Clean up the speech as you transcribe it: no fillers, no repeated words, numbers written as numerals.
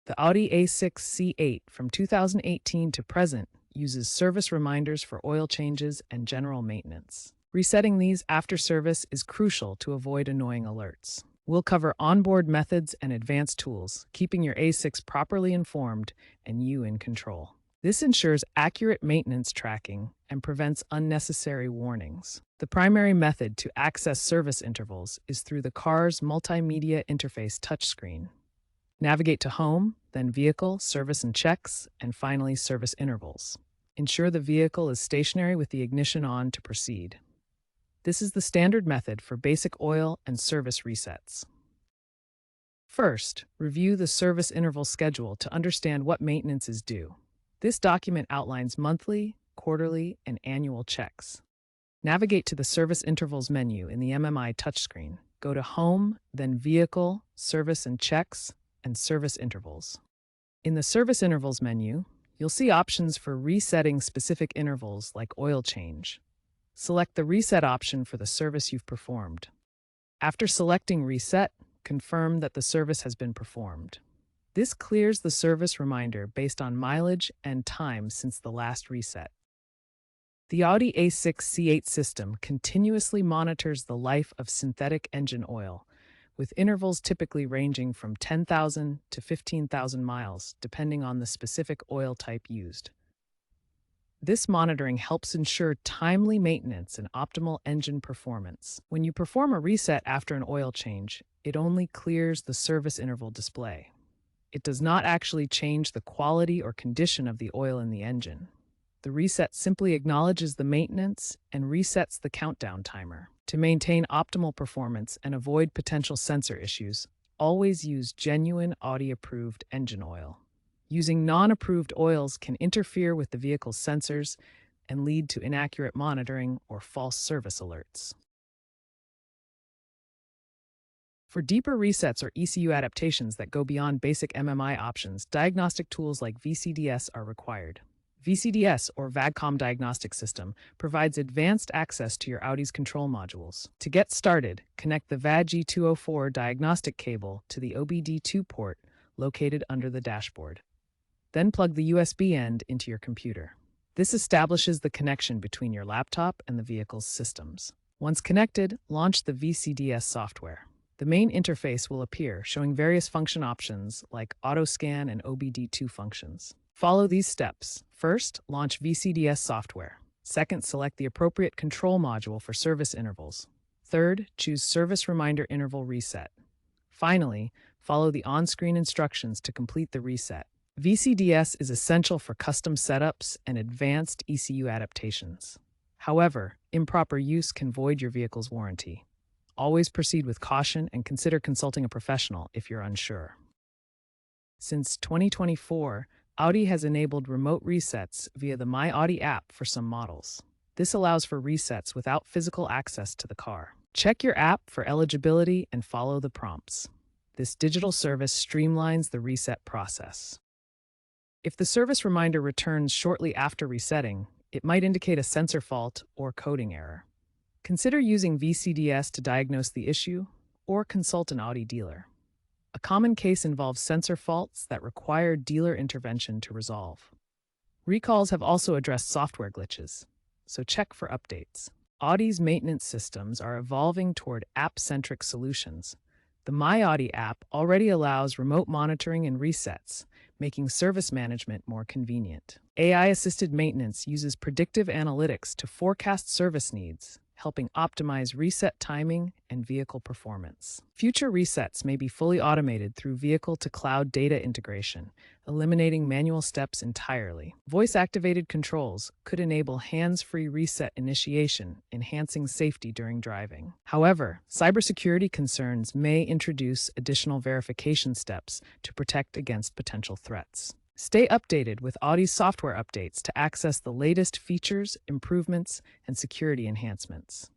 The Audi A6 C8 from 2018 to present uses service reminders for oil changes and general maintenance. Resetting these after service is crucial to avoid annoying alerts. We'll cover onboard methods and advanced tools, keeping your A6 properly informed and you in control. This ensures accurate maintenance tracking and prevents unnecessary warnings. The primary method to access service intervals is through the car's multimedia interface touchscreen. Navigate to Home, then Vehicle, Service and Checks, and finally Service Intervals. Ensure the vehicle is stationary with the ignition on to proceed. This is the standard method for basic oil and service resets. First, review the service interval schedule to understand what maintenance is due. This document outlines monthly, quarterly, and annual checks. Navigate to the Service Intervals menu in the MMI touchscreen. Go to Home, then Vehicle, Service and Checks, and Service Intervals. In the Service Intervals menu, you'll see options for resetting specific intervals like oil change. Select the Reset option for the service you've performed. After selecting Reset, confirm that the service has been performed. This clears the service reminder based on mileage and time since the last reset. The Audi A6 C8 system continuously monitors the life of synthetic engine oil, with intervals typically ranging from 10,000 to 15,000 miles, depending on the specific oil type used. This monitoring helps ensure timely maintenance and optimal engine performance. When you perform a reset after an oil change, it only clears the service interval display. It does not actually change the quality or condition of the oil in the engine. The reset simply acknowledges the maintenance and resets the countdown timer. To maintain optimal performance and avoid potential sensor issues, always use genuine Audi-approved engine oil. Using non-approved oils can interfere with the vehicle's sensors and lead to inaccurate monitoring or false service alerts. For deeper resets or ECU adaptations that go beyond basic MMI options, diagnostic tools like VCDS are required. VCDS, or VAGCOM Diagnostic System, provides advanced access to your Audi's control modules. To get started, connect the VAG-G204 diagnostic cable to the OBD2 port located under the dashboard. Then plug the USB end into your computer. This establishes the connection between your laptop and the vehicle's systems. Once connected, launch the VCDS software. The main interface will appear, showing various function options like auto scan and OBD2 functions. Follow these steps. First, launch VCDS software. Second, select the appropriate control module for service intervals. Third, choose Service Reminder Interval Reset. Finally, follow the on-screen instructions to complete the reset. VCDS is essential for custom setups and advanced ECU adaptations. However, improper use can void your vehicle's warranty. Always proceed with caution and consider consulting a professional if you're unsure. Since 2024, Audi has enabled remote resets via the My Audi app for some models. This allows for resets without physical access to the car. Check your app for eligibility and follow the prompts. This digital service streamlines the reset process. If the service reminder returns shortly after resetting, it might indicate a sensor fault or coding error. Consider using VCDS to diagnose the issue or consult an Audi dealer. A common case involves sensor faults that require dealer intervention to resolve. Recalls have also addressed software glitches, so check for updates. Audi's maintenance systems are evolving toward app-centric solutions. The My Audi app already allows remote monitoring and resets, making service management more convenient. AI-assisted maintenance uses predictive analytics to forecast service needs, helping optimize reset timing and vehicle performance. Future resets may be fully automated through vehicle-to-cloud data integration, eliminating manual steps entirely. Voice-activated controls could enable hands-free reset initiation, enhancing safety during driving. However, cybersecurity concerns may introduce additional verification steps to protect against potential threats. Stay updated with Audi's software updates to access the latest features, improvements, and security enhancements.